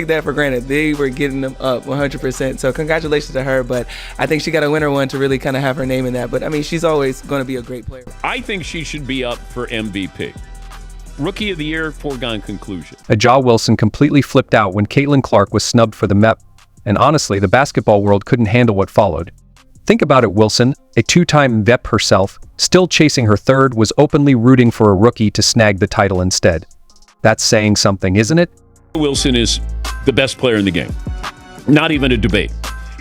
take that for granted. They were getting them up 100%. So congratulations to her. But I think she got to win her one to really kind of have her name in that. But I mean, she's always going to be a great player. I think she should be up for MVP. Rookie of the Year, foregone conclusion. JaWilson completely flipped out when Caitlyn Clark was snubbed for the MEP. And honestly, the basketball world couldn't handle what followed. Think about it, Wilson, a two-time VEP herself, still chasing her third, was openly rooting for a rookie to snag the title instead. That's saying something, isn't it? Wilson is the best player in the game. Not even a debate.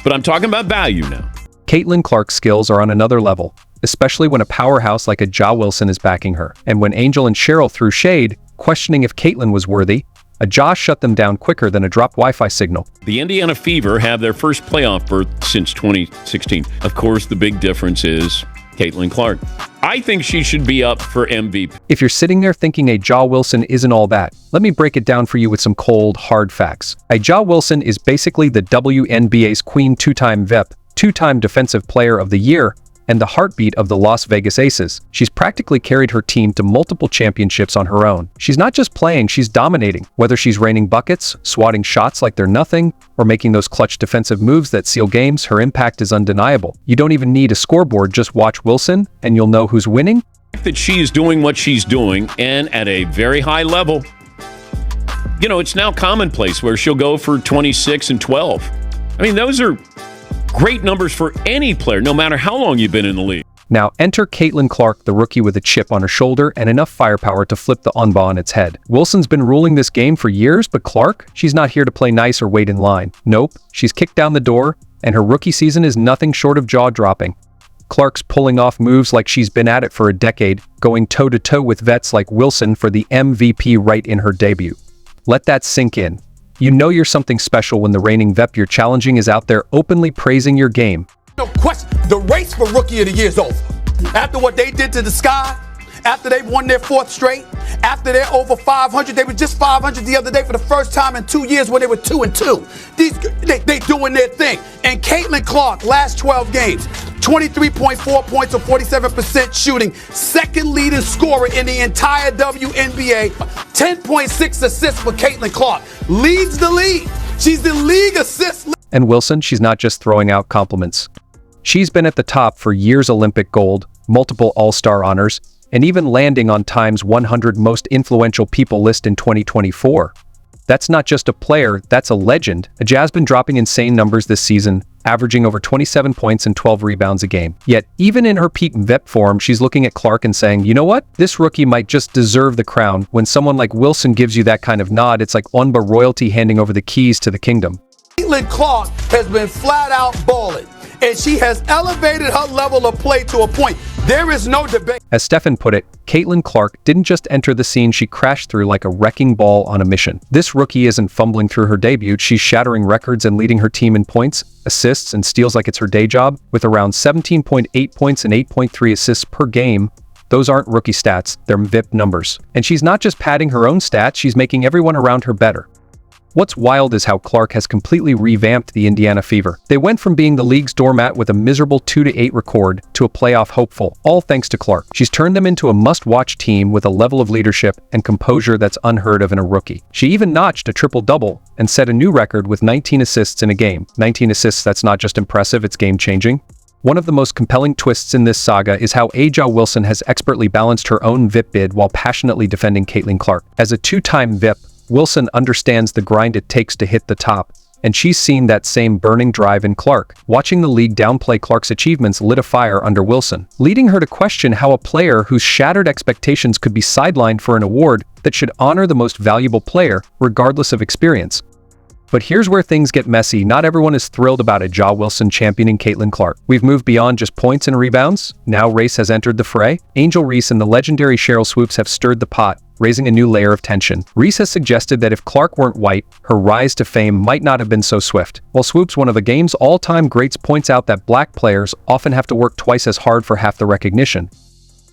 But I'm talking about value now. Caitlyn Clark's skills are on another level, especially when a powerhouse like a JaWilson is backing her. And when Angel and Cheryl threw shade, questioning if Caitlyn was worthy, a Ja shut them down quicker than a dropped Wi-Fi signal. The Indiana Fever have their first playoff berth since 2016. Of course, the big difference is Caitlyn Clark. I think she should be up for MVP. If you're sitting there thinking a JaWilson isn't all that, let me break it down for you with some cold, hard facts. A JaWilson is basically the WNBA's queen, two-time VEP, two-time Defensive Player of the Year, and the heartbeat of the Las Vegas Aces. She's practically carried her team to multiple championships on her own. She's not just playing, she's dominating. Whether she's raining buckets, swatting shots like they're nothing, or making those clutch defensive moves that seal games, her impact is undeniable. You don't even need a scoreboard, just watch Wilson, and you'll know who's winning. That she is doing what she's doing, and at a very high level. You know, it's now commonplace where she'll go for 26 and 12. I mean, those are great numbers for any player, no matter how long you've been in the league. Now enter Caitlyn Clark, the rookie with a chip on her shoulder and enough firepower to flip the on ball on its head. Wilson's been ruling this game for years, but Clark, she's not here to play nice or wait in line. Nope, she's kicked down the door, and her rookie season is nothing short of jaw-dropping. Clark's pulling off moves like she's been at it for a decade, going toe-to-toe with vets like Wilson for the MVP right in her debut. Let that sink in. You know you're something special when the reigning VEP you're challenging is out there openly praising your game. No question, the race for Rookie of the Year is over. After what they did to the Sky, after they won their fourth straight, after they're over 500, they were just 500 the other day for the first time in 2 years when they were 2-2. They doing their thing. And Caitlyn Clark, last 12 games, 23.4 points or 47% shooting, second leading scorer in the entire WNBA, 10.6 assists for Caitlyn Clark, leads the league. She's the league assist leader. And Wilson, she's not just throwing out compliments. She's been at the top for years: Olympic gold, multiple All-Star honors, and even landing on Time's 100 most influential people list in 2024. That's not just a player, that's a legend. A Jazz been dropping insane numbers this season, averaging over 27 points and 12 rebounds a game. Yet, even in her peak VEP form, she's looking at Clark and saying, you know what? This rookie might just deserve the crown. When someone like Wilson gives you that kind of nod, it's like Onba royalty handing over the keys to the kingdom. Caitlyn Clark has been flat out balling, and she has elevated her level of play to a point. There is no debate. As Stefan put it, Caitlyn Clark didn't just enter the scene, she crashed through like a wrecking ball on a mission. This rookie isn't fumbling through her debut, she's shattering records and leading her team in points, assists, and steals like it's her day job, with around 17.8 points and 8.3 assists per game. Those aren't rookie stats, they're VEP numbers. And she's not just padding her own stats, she's making everyone around her better. What's wild is how Clark has completely revamped the Indiana Fever. They went from being the league's doormat with a miserable 2-8 record to a playoff hopeful, all thanks to Clark. She's turned them into a must-watch team with a level of leadership and composure that's unheard of in a rookie. She even notched a triple-double and set a new record with 19 assists in a game. 19 assists, that's not just impressive, it's game-changing. One of the most compelling twists in this saga is how JaWilson has expertly balanced her own VEP bid while passionately defending Caitlyn Clark. As a two-time VEP, Wilson understands the grind it takes to hit the top, and she's seen that same burning drive in Clark. Watching the league downplay Clark's achievements lit a fire under Wilson, leading her to question how a player whose shattered expectations could be sidelined for an award that should honor the most valuable player, regardless of experience. But here's where things get messy. Not everyone is thrilled about a JaWilson championing Caitlyn Clark. We've moved beyond just points and rebounds. Now race has entered the fray. Angel Reese and the legendary Cheryl Swoops have stirred the pot, raising a new layer of tension. Reese has suggested that if Clark weren't white, her rise to fame might not have been so swift. While Swoops, one of the game's all-time greats, points out that black players often have to work twice as hard for half the recognition.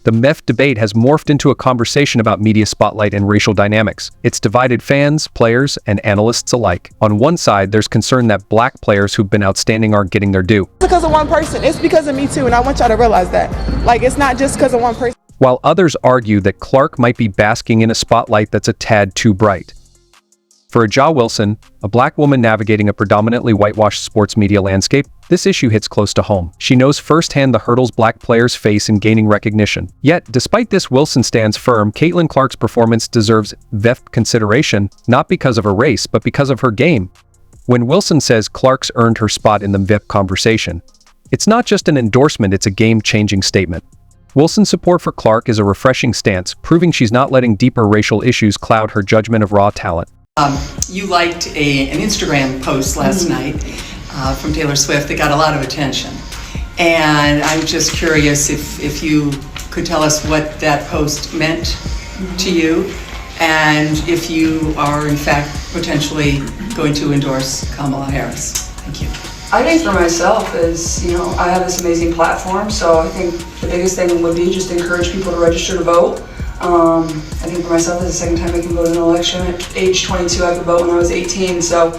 The MEF debate has morphed into a conversation about media spotlight and racial dynamics. It's divided fans, players, and analysts alike. On one side, there's concern that black players who've been outstanding aren't getting their due. It's because of one person. It's because of me too, and I want y'all to realize that. Like, it's not just because of one person. While others argue that Clark might be basking in a spotlight that's a tad too bright. For a JaWilson, a black woman navigating a predominantly whitewashed sports media landscape, this issue hits close to home. She knows firsthand the hurdles black players face in gaining recognition. Yet, despite this, Wilson stands firm. Caitlyn Clark's performance deserves VEF consideration, not because of her race, but because of her game. When Wilson says Clark's earned her spot in the VEF conversation, it's not just an endorsement, it's a game-changing statement. Wilson's support for Clark is a refreshing stance, proving she's not letting deeper racial issues cloud her judgment of raw talent. You liked an Instagram post last night from Taylor Swift that got a lot of attention. And I'm just curious if you could tell us what that post meant to you, and if you are in fact potentially going to endorse Kamala Harris. Thank you. I think for myself is, I have this amazing platform, so I think the biggest thing would be just to encourage people to register to vote. I think for myself, this is the second time I can vote in an election. At age 22, I could vote when I was 18, so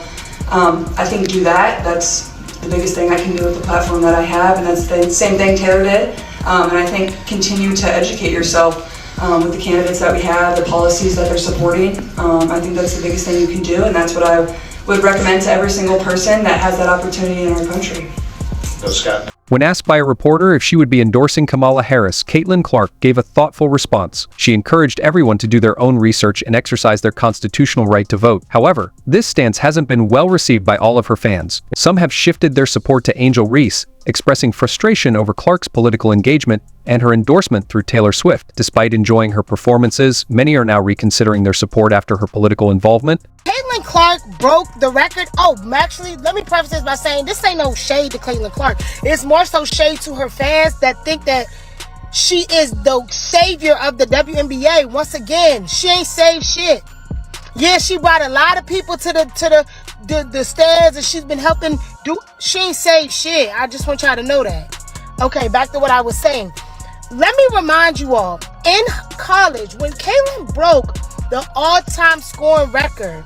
I think do that. That's the biggest thing I can do with the platform that I have, and that's the same thing Taylor did. And I think continue to educate yourself with the candidates that we have, the policies that they're supporting. I think that's the biggest thing you can do, and that's what I would recommend to every single person that has that opportunity in our country. Go, Scott. When asked by a reporter if she would be endorsing Kamala Harris, Caitlyn Clark gave a thoughtful response. She encouraged everyone to do their own research and exercise their constitutional right to vote. However, this stance hasn't been well received by all of her fans. Some have shifted their support to Angel Reese, expressing frustration over Clark's political engagement and her endorsement through Taylor Swift. Despite enjoying her performances, many are now reconsidering their support after her political involvement. Caitlyn Clark broke the record. Oh, actually, let me preface this by saying this ain't no shade to Caitlyn Clark. It's more so shade to her fans that think that she is the savior of the WNBA. Once again, she ain't saved shit. Yeah, she brought a lot of people to the stands, and she's been helping do. She ain't saved shit. I just want y'all to know that. Okay, back to what I was saying. Let me remind you all, in college, when Caitlyn broke the all-time scoring record,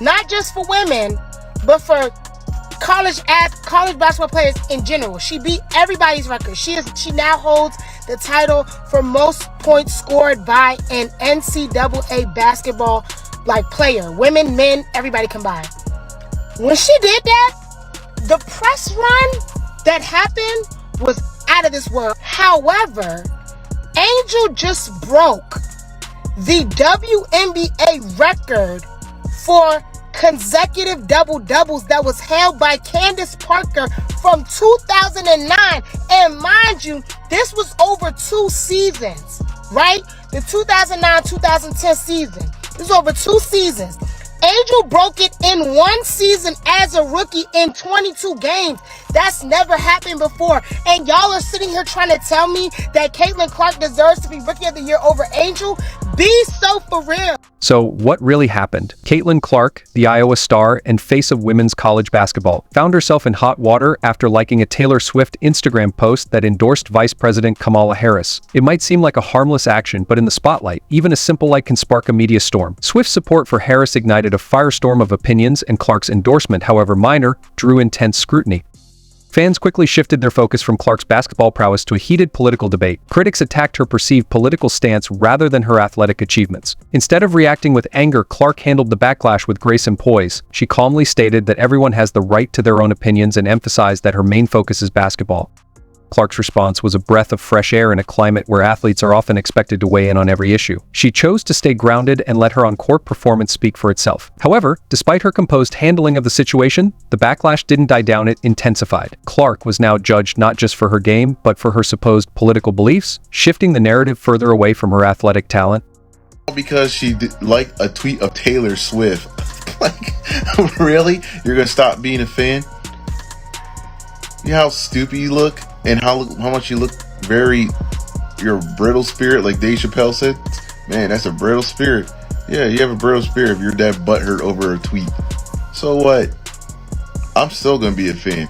not just for women, but for college basketball players in general, she beat everybody's record. She now holds the title for most points scored by an NCAA basketball player, women, men, everybody combined. When she did that, the press run that happened was out of this world. However, Angel just broke the WNBA record for consecutive double-doubles that was held by Candace Parker from 2009. And mind you, this was over 2 seasons, right? The 2009-2010 season. This was over 2 seasons. Angel broke it in 1 season as a rookie in 22 games. That's never happened before. And y'all are sitting here trying to tell me that Caitlyn Clark deserves to be Rookie of the Year over Angel? Be so for real. So what really happened? Caitlyn Clark, the Iowa star and face of women's college basketball, found herself in hot water after liking a Taylor Swift Instagram post that endorsed Vice President Kamala Harris. It might seem like a harmless action, but in the spotlight, even a simple like can spark a media storm. Swift's support for Harris ignited a firestorm of opinions, and Clark's endorsement, however minor, drew intense scrutiny. Fans quickly shifted their focus from Clark's basketball prowess to a heated political debate. Critics attacked her perceived political stance rather than her athletic achievements. Instead of reacting with anger, Clark handled the backlash with grace and poise. She calmly stated that everyone has the right to their own opinions and emphasized that her main focus is basketball. Clark's response was a breath of fresh air in a climate where athletes are often expected to weigh in on every issue. She chose to stay grounded and let her on-court performance speak for itself. However, despite her composed handling of the situation, the backlash didn't die down, it intensified. Clark was now judged not just for her game, but for her supposed political beliefs, shifting the narrative further away from her athletic talent. Because she liked a tweet of Taylor Swift. Really? You're gonna stop being a fan? You know how stupid you look? And how much you look you're a brittle spirit, like Dave Chappelle said. Man, that's a brittle spirit. Yeah, you have a brittle spirit if you're that butthurt over a tweet. So what? I'm still gonna be a fan.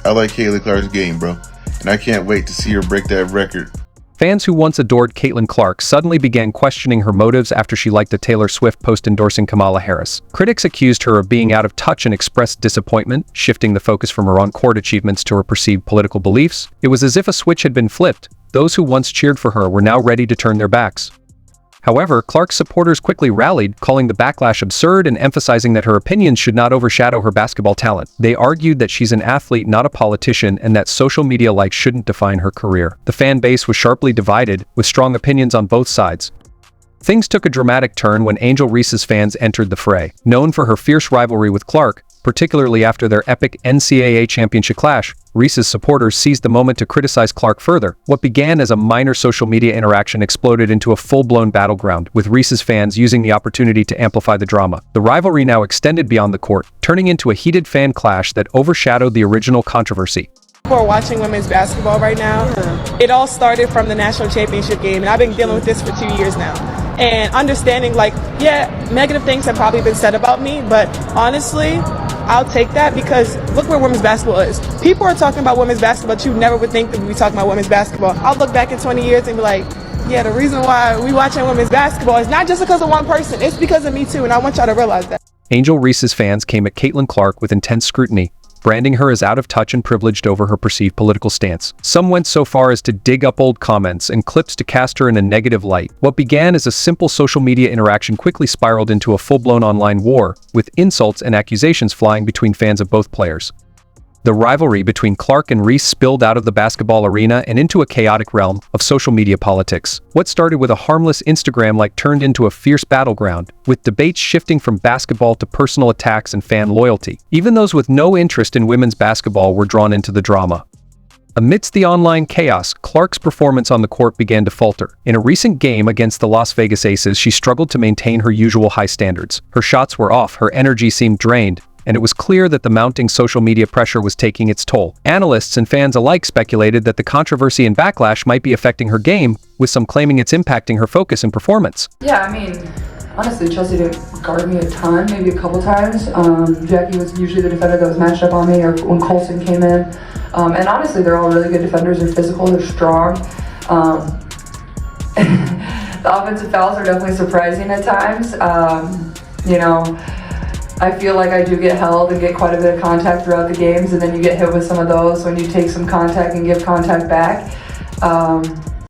I like Caitlyn Clark's game, bro. And I can't wait to see her break that record. Fans who once adored Caitlyn Clark suddenly began questioning her motives after she liked a Taylor Swift post endorsing Kamala Harris. Critics accused her of being out of touch and expressed disappointment, shifting the focus from her on-court achievements to her perceived political beliefs. It was as if a switch had been flipped. Those who once cheered for her were now ready to turn their backs. However, Clark's supporters quickly rallied, calling the backlash absurd and emphasizing that her opinions should not overshadow her basketball talent. They argued that she's an athlete, not a politician, and that social media likes shouldn't define her career. The fan base was sharply divided, with strong opinions on both sides. Things took a dramatic turn when Angel Reese's fans entered the fray. Known for her fierce rivalry with Clark, particularly after their epic NCAA championship clash, Reese's supporters seized the moment to criticize Clark further. What began as a minor social media interaction exploded into a full-blown battleground, with Reese's fans using the opportunity to amplify the drama. The rivalry now extended beyond the court, turning into a heated fan clash that overshadowed the original controversy. People are watching women's basketball right now. It all started from the national championship game, and I've been dealing with this for 2 years now. And understanding, like, yeah, negative things have probably been said about me, but honestly, I'll take that because look where women's basketball is. People are talking about women's basketball, but you never would think that we'd be talking about women's basketball. I'll look back in 20 years and be like, yeah, the reason why we watching women's basketball is not just because of one person, it's because of me too, and I want y'all to realize that. Angel Reese's fans came at Caitlyn Clark with intense scrutiny, branding her as out of touch and privileged over her perceived political stance. Some went so far as to dig up old comments and clips to cast her in a negative light. What began as a simple social media interaction quickly spiraled into a full-blown online war, with insults and accusations flying between fans of both players. The rivalry between Clark and Reese spilled out of the basketball arena and into a chaotic realm of social media politics. What started with a harmless Instagram-like turned into a fierce battleground, with debates shifting from basketball to personal attacks and fan loyalty. Even those with no interest in women's basketball were drawn into the drama. Amidst the online chaos, Clark's performance on the court began to falter. In a recent game against the Las Vegas Aces, she struggled to maintain her usual high standards. Her shots were off, her energy seemed drained, and it was clear that the mounting social media pressure was taking its toll. Analysts and fans alike speculated that the controversy and backlash might be affecting her game, with some claiming it's impacting her focus and performance. Yeah, I mean, honestly, Chelsea didn't guard me a ton, maybe a couple times. Jackie was usually the defender that was matched up on me, or when Colson came in. And honestly, they're all really good defenders. They're physical, they're strong. The offensive fouls are definitely surprising at times. You know, I feel like I do get held and get quite a bit of contact throughout the games, and then you get hit with some of those when you take some contact and give contact back.